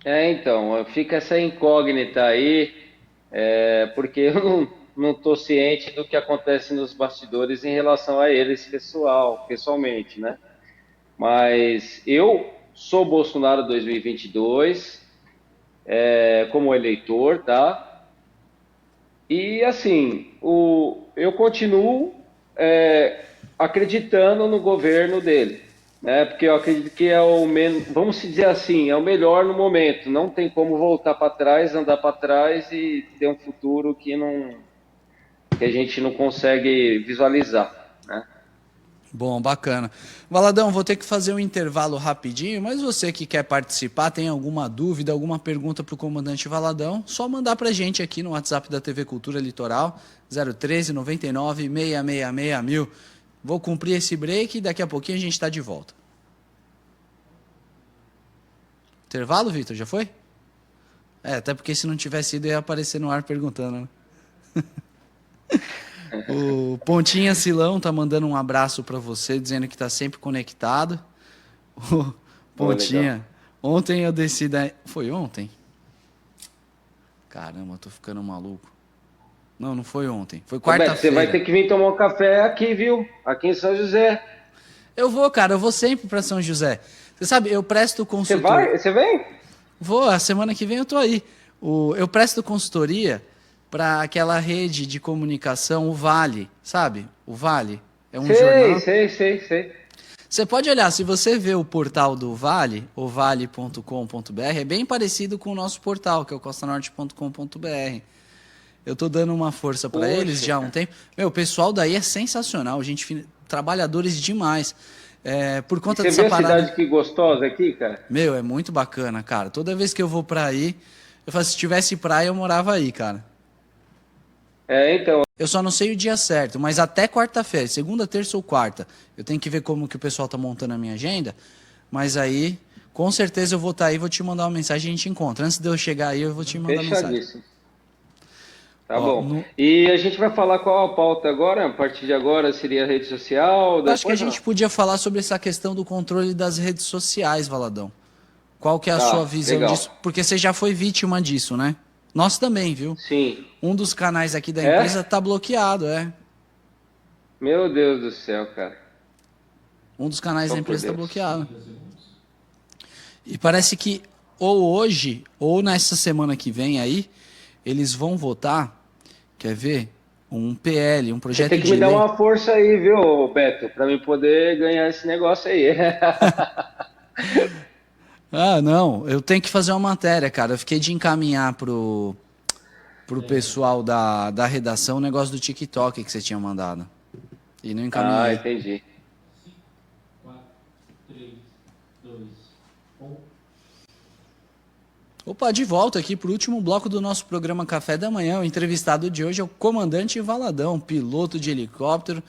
Então, fica essa incógnita aí, porque eu não estou ciente do que acontece nos bastidores em relação a eles pessoalmente, né? Mas eu sou Bolsonaro 2022, como eleitor, tá? E assim, eu continuo acreditando no governo dele, né? Porque eu acredito que é o menos, vamos dizer assim, é o melhor no momento. Não tem como voltar para trás, andar para trás e ter um futuro que a gente não consegue visualizar, né? Bom, bacana. Valadão, vou ter que fazer um intervalo rapidinho, mas você que quer participar, tem alguma dúvida, alguma pergunta para o comandante Valadão, só mandar para a gente aqui no WhatsApp da TV Cultura Litoral, 013 99 666 1000. Vou cumprir esse break e daqui a pouquinho a gente está de volta. Intervalo, Vitor? Já foi? Até porque se não tivesse ido, ia aparecer no ar perguntando, né? O Pontinha Silão tá mandando um abraço para você, dizendo que tá sempre conectado. O Pontinha, ontem eu desci da... Foi ontem? Caramba, tô ficando maluco. Não foi ontem. Foi quarta-feira. Você vai ter que vir tomar um café aqui, viu? Aqui em São José. Eu vou, cara. Eu vou sempre para São José. Você sabe, eu presto Você consultoria... Você vem? Vou, a semana que vem eu tô aí. Eu presto consultoria para aquela rede de comunicação, o Vale, sabe? O Vale é um jornal. Sei. Você pode olhar, se você vê o portal do Vale, o vale.com.br, é bem parecido com o nosso portal, que é o costanorte.com.br. Eu tô dando uma força para eles já há um tempo. Meu, o pessoal daí é sensacional, gente, trabalhadores demais. Por conta dessa parada... Você vê a cidade que gostosa aqui, cara? Meu, é muito bacana, cara. Toda vez que eu vou para aí, eu falo, se tivesse praia, eu morava aí, cara. Então... Eu só não sei o dia certo, mas até quarta-feira, segunda, terça ou quarta. Eu tenho que ver como que o pessoal tá montando a minha agenda, mas aí, com certeza eu vou estar aí, vou te mandar uma mensagem e a gente encontra. Antes de eu chegar aí, eu vou te mandar mensagem. Tá bom. E a gente vai falar qual a pauta agora? A partir de agora seria a rede social? Acho que a gente podia falar sobre essa questão do controle das redes sociais, Valadão. Qual que é a sua visão disso? Porque você já foi vítima disso, né? Nós também, viu? Sim. Um dos canais aqui da empresa tá bloqueado, Meu Deus do céu, cara. Um dos canais da empresa tá bloqueado. E parece que ou hoje, ou nessa semana que vem aí, eles vão votar, quer ver? Um PL, um projeto de lei. Tem que me dar uma força aí, viu, Beto? Pra mim poder ganhar esse negócio aí. Não, eu tenho que fazer uma matéria, cara. Eu fiquei de encaminhar pro pessoal da redação o negócio do TikTok que você tinha mandado. E não encaminhei. Entendi. 4, 3, 2, 1. Opa, de volta aqui pro último bloco do nosso programa Café da Manhã. O entrevistado de hoje é o comandante Valadão, piloto de helicóptero,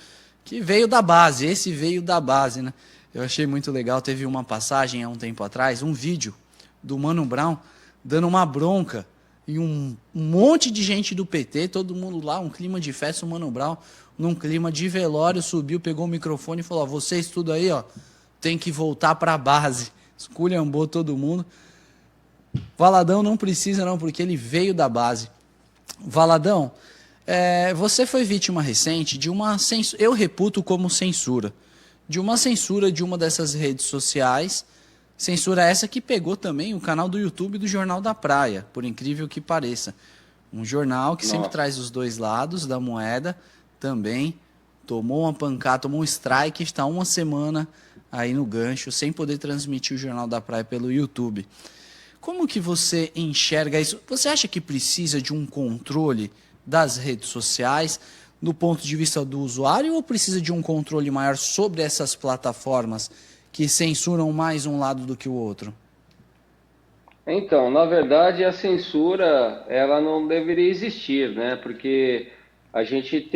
que veio da base. Esse veio da base, né? Eu achei muito legal, teve uma passagem há um tempo atrás, um vídeo do Mano Brown dando uma bronca e um monte de gente do PT, todo mundo lá, um clima de festa, o Mano Brown, num clima de velório, subiu, pegou o microfone e falou, vocês tudo aí, tem que voltar para a base. Esculhambou todo mundo. Valadão não precisa não, porque ele veio da base. Valadão, Você foi vítima recente de uma censura, eu reputo como censura, de uma dessas redes sociais, censura essa que pegou também o canal do YouTube do Jornal da Praia, por incrível que pareça. Um jornal que sempre traz os dois lados da moeda, também tomou uma pancada, tomou um strike, está uma semana aí no gancho, sem poder transmitir o Jornal da Praia pelo YouTube. Como que você enxerga isso? Você acha que precisa de um controle das redes sociais do ponto de vista do usuário ou precisa de um controle maior sobre essas plataformas que censuram mais um lado do que o outro? Então, na verdade, a censura, ela não deveria existir, né? Porque a gente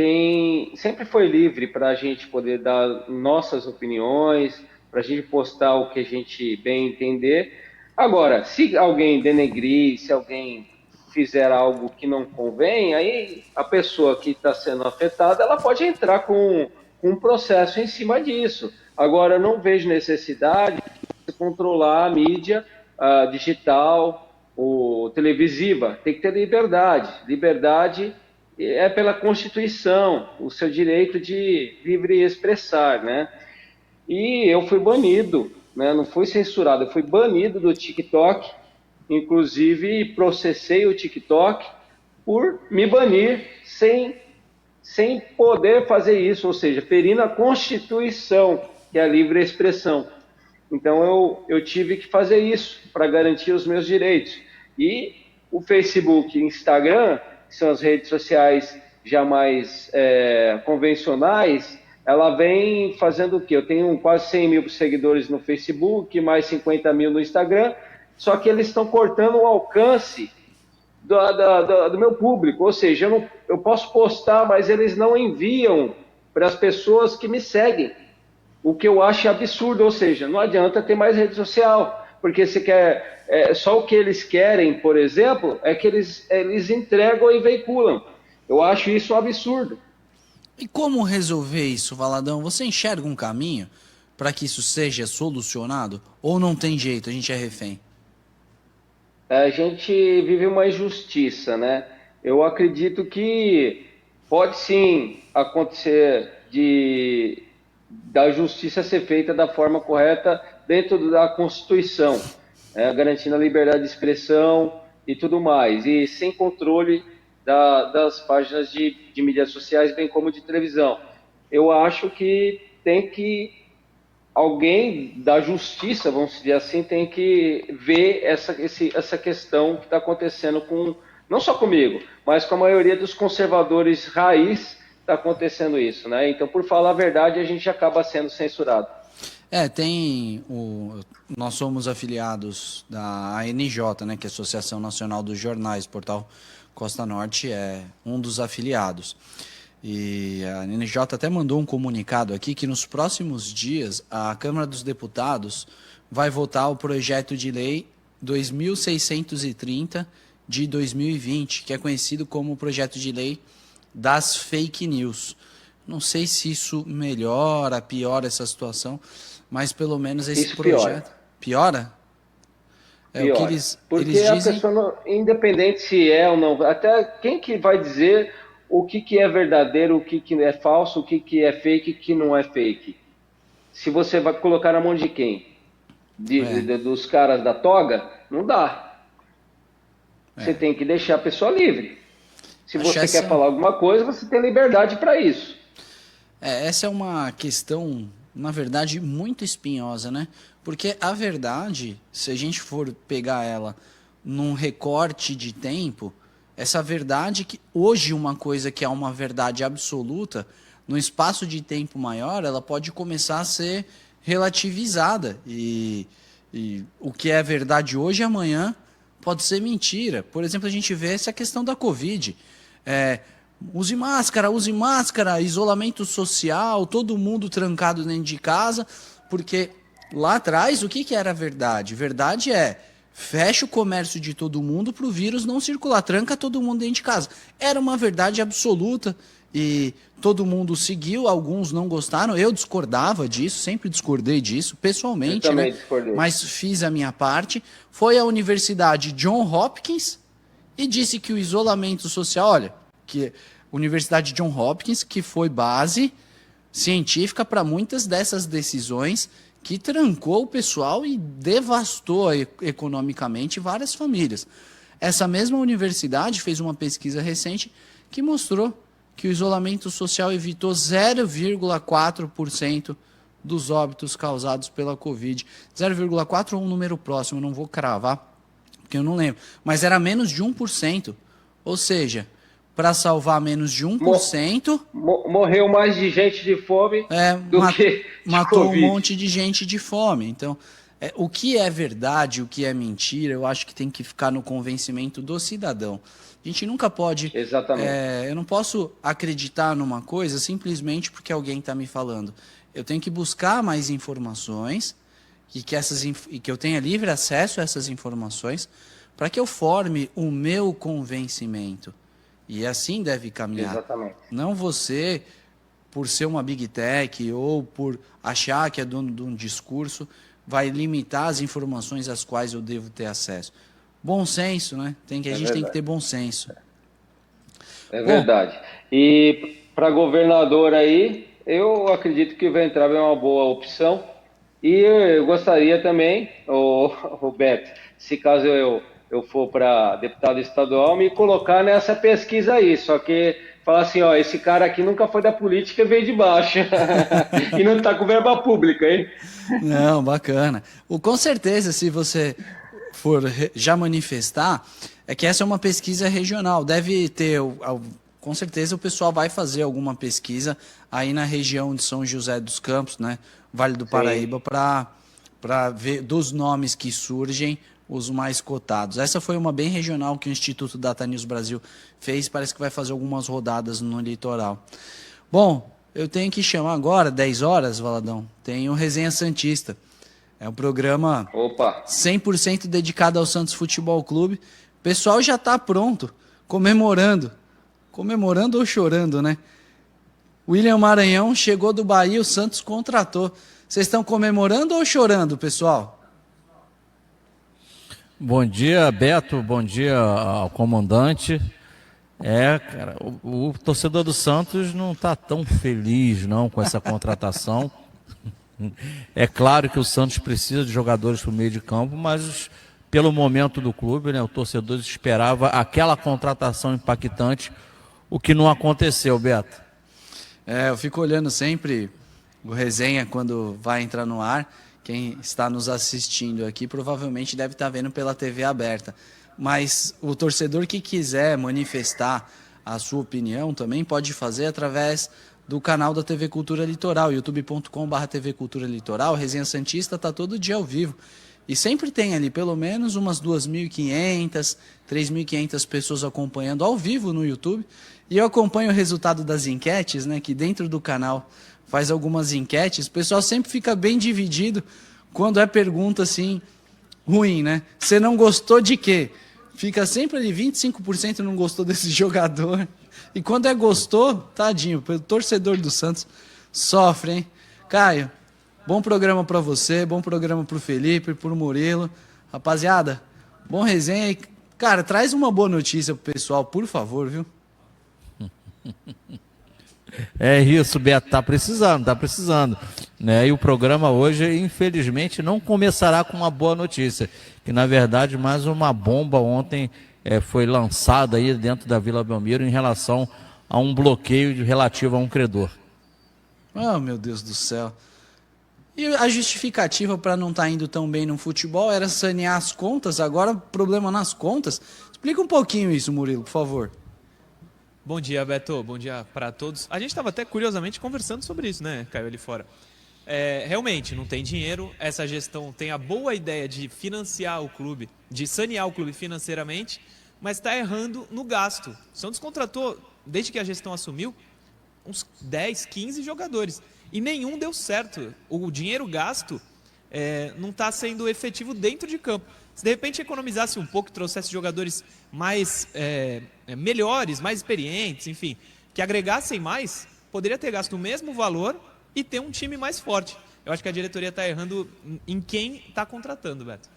sempre foi livre para a gente poder dar nossas opiniões, para a gente postar o que a gente bem entender. Agora, se alguém denegrir, se alguém fizer algo que não convém, aí a pessoa que está sendo afetada, ela pode entrar com um processo em cima disso. Agora, eu não vejo necessidade de controlar a mídia digital ou televisiva. Tem que ter liberdade. Liberdade é pela Constituição, o seu direito de livre expressar, né? E eu fui banido, né? Não fui censurado, eu fui banido do TikTok. Inclusive, processei o TikTok por me banir sem poder fazer isso, ou seja, ferindo a Constituição, que é a livre expressão. Então, eu tive que fazer isso para garantir os meus direitos. E o Facebook e Instagram, que são as redes sociais já mais convencionais, ela vem fazendo o quê? Eu tenho quase 100 mil seguidores no Facebook, mais 50 mil no Instagram, só que eles estão cortando o alcance do meu público, ou seja, eu posso postar, mas eles não enviam para as pessoas que me seguem, o que eu acho absurdo, ou seja, não adianta ter mais rede social, porque se quer, só o que eles querem, por exemplo, é que eles entregam e veiculam. Eu acho isso um absurdo. E como resolver isso, Valadão? Você enxerga um caminho para que isso seja solucionado? Ou não tem jeito, a gente é refém? A gente vive uma injustiça, né? Eu acredito que pode sim acontecer da justiça ser feita da forma correta dentro da Constituição, garantindo a liberdade de expressão e tudo mais, e sem controle das páginas de mídias sociais, bem como de televisão. Eu acho que tem que alguém da justiça, vamos dizer assim, tem que ver essa questão que está acontecendo não só comigo, mas com a maioria dos conservadores raiz, está acontecendo isso, né? Então, por falar a verdade, a gente acaba sendo censurado. Nós somos afiliados da ANJ, né, que é a Associação Nacional dos Jornais, portal Costa Norte é um dos afiliados. E a ANJ até mandou um comunicado aqui que nos próximos dias a Câmara dos Deputados vai votar o projeto de lei 2630 de 2020, que é conhecido como o projeto de lei das fake news. Não sei se isso melhora, piora essa situação, mas pelo menos esse isso projeto... Piora? Piora. O que eles porque a dizem... pessoa, independente se é ou não, até quem que vai dizer o que é verdadeiro, o que é falso, o que é fake, o que não é fake? Se você vai colocar na mão de quem? Dos caras da toga? Não dá. Você tem que deixar a pessoa livre. Se você quer falar alguma coisa, você tem liberdade para isso. Essa é uma questão, na verdade, muito espinhosa, né? Porque a verdade, se a gente for pegar ela num recorte de tempo, essa verdade que hoje uma coisa que é uma verdade absoluta, num espaço de tempo maior, ela pode começar a ser relativizada. E o que é verdade hoje, amanhã, pode ser mentira. Por exemplo, a gente vê essa questão da Covid. Use máscara, isolamento social, todo mundo trancado dentro de casa, porque lá atrás, o que era verdade? Verdade fecha o comércio de todo mundo para o vírus não circular, tranca todo mundo dentro de casa. Era uma verdade absoluta e todo mundo seguiu, alguns não gostaram, eu discordava disso, sempre discordei disso, pessoalmente, eu também né? discordei. Mas fiz a minha parte. Foi à Universidade Johns Hopkins e disse que o isolamento social, olha, que Universidade Johns Hopkins, que foi base científica para muitas dessas decisões, que trancou o pessoal e devastou economicamente várias famílias. Essa mesma universidade fez uma pesquisa recente que mostrou que o isolamento social evitou 0,4% dos óbitos causados pela Covid. 0,4 ou um número próximo, não vou cravar, porque eu não lembro. Mas era menos de 1%. Ou seja, para salvar menos de 1%... Morreu mais de gente de fome do que de matou Covid. Um monte de gente de fome. Então, o que é verdade, o que é mentira, eu acho que tem que ficar no convencimento do cidadão. A gente nunca pode... Exatamente. Eu não posso acreditar numa coisa simplesmente porque alguém está me falando. Eu tenho que buscar mais informações e que eu tenha livre acesso a essas informações para que eu forme o meu convencimento. E assim deve caminhar. Exatamente. Não você, por ser uma big tech ou por achar que é dono de um discurso, vai limitar as informações às quais eu devo ter acesso. Bom senso, né? A gente tem que ter bom senso. É verdade. E para governador aí, eu acredito que o Weintraub é uma boa opção. E eu gostaria também, o Beto, se caso eu for para deputado estadual, me colocar nessa pesquisa aí. Só que falar assim, ó, esse cara aqui nunca foi da política e veio de baixo. E não está com verba pública, hein? Não, bacana. Com certeza, se você for já manifestar, é que essa é uma pesquisa regional. Deve ter, com certeza o pessoal vai fazer alguma pesquisa aí na região de São José dos Campos, né? Vale do Paraíba, para ver dos nomes que surgem os mais cotados. Essa foi uma bem regional que o Instituto Data News Brasil fez, parece que vai fazer algumas rodadas no litoral. Bom, eu tenho que chamar agora, 10 horas, Valadão, tem o Resenha Santista. É um programa 100% dedicado ao Santos Futebol Clube. O pessoal já está pronto, comemorando ou chorando, né? William Maranhão chegou do Bahia, o Santos contratou. Vocês estão comemorando ou chorando, pessoal? Bom dia, Beto. Bom dia ao comandante. Cara, o torcedor do Santos não está tão feliz não com essa contratação. É claro que o Santos precisa de jogadores para o meio de campo, mas pelo momento do clube, né, o torcedor esperava aquela contratação impactante, o que não aconteceu, Beto. Eu fico olhando sempre o Resenha quando vai entrar no ar. Quem está nos assistindo aqui provavelmente deve estar vendo pela TV aberta. Mas o torcedor que quiser manifestar a sua opinião também pode fazer através do canal da TV Cultura Litoral, youtube.com/TV Cultura Litoral. Resenha Santista está todo dia ao vivo. E sempre tem ali pelo menos umas 2.500, 3.500 pessoas acompanhando ao vivo no YouTube. E eu acompanho o resultado das enquetes, né, que dentro do canal faz algumas enquetes. O pessoal sempre fica bem dividido quando é pergunta assim, ruim, né? Você não gostou de quê? Fica sempre ali, 25% não gostou desse jogador. E quando é gostou, tadinho, o torcedor do Santos sofre, hein? Caio, bom programa para você, bom programa pro Felipe, pro Murilo. Rapaziada, bom resenha. E, cara, traz uma boa notícia pro pessoal, por favor, viu? É isso, Beto, tá precisando, né? E o programa hoje, infelizmente, não começará com uma boa notícia, que na verdade mais uma bomba ontem foi lançada aí dentro da Vila Belmiro em relação a um bloqueio relativo a um credor. Oh, meu Deus do céu. E a justificativa para não estar indo tão bem no futebol era sanear as contas, agora problema nas contas. Explica um pouquinho isso, Murilo, por favor. Bom dia, Beto. Bom dia para todos. A gente estava até curiosamente conversando sobre isso, né, Caio, ali fora. Realmente, não tem dinheiro. Essa gestão tem a boa ideia de financiar o clube, de sanear o clube financeiramente, mas está errando no gasto. O Santos contratou, desde que a gestão assumiu, uns 10, 15 jogadores. E nenhum deu certo. O dinheiro gasto não está sendo efetivo dentro de campo. Se de repente economizasse um pouco, trouxesse jogadores mais melhores, mais experientes, enfim, que agregassem mais, poderia ter gasto o mesmo valor e ter um time mais forte. Eu acho que a diretoria está errando em quem está contratando, Beto.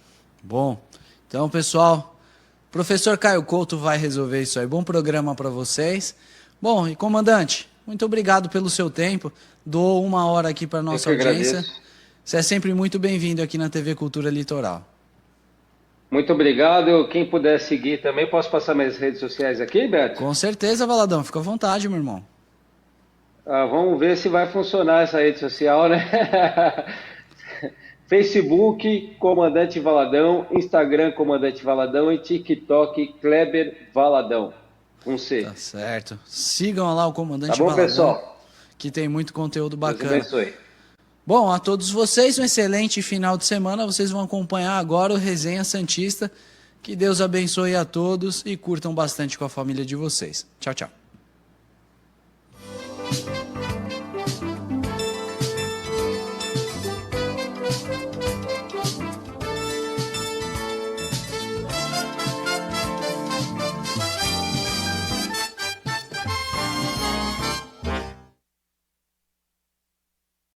Bom, então, pessoal, professor Caio Couto vai resolver isso aí. Bom programa para vocês. Bom, e comandante, muito obrigado pelo seu tempo. Dou 1 hora aqui para nossa Eu que audiência. agradeço. Você é sempre muito bem-vindo aqui na TV Cultura Litoral. Muito obrigado. Quem puder seguir também, posso passar minhas redes sociais aqui, Beto? Com certeza, Valadão. Fica à vontade, meu irmão. Vamos ver se vai funcionar essa rede social, né? Facebook, Comandante Valadão, Instagram, Comandante Valadão e TikTok, Kleber Valadão, com C. Tá certo. Sigam lá o Comandante Tá bom, Valadão, pessoal? que tem muito conteúdo Deus bacana. abençoe. Bom, a todos vocês, um excelente final de semana. Vocês vão acompanhar agora o Resenha Santista. Que Deus abençoe a todos e curtam bastante com a família de vocês. Tchau, tchau.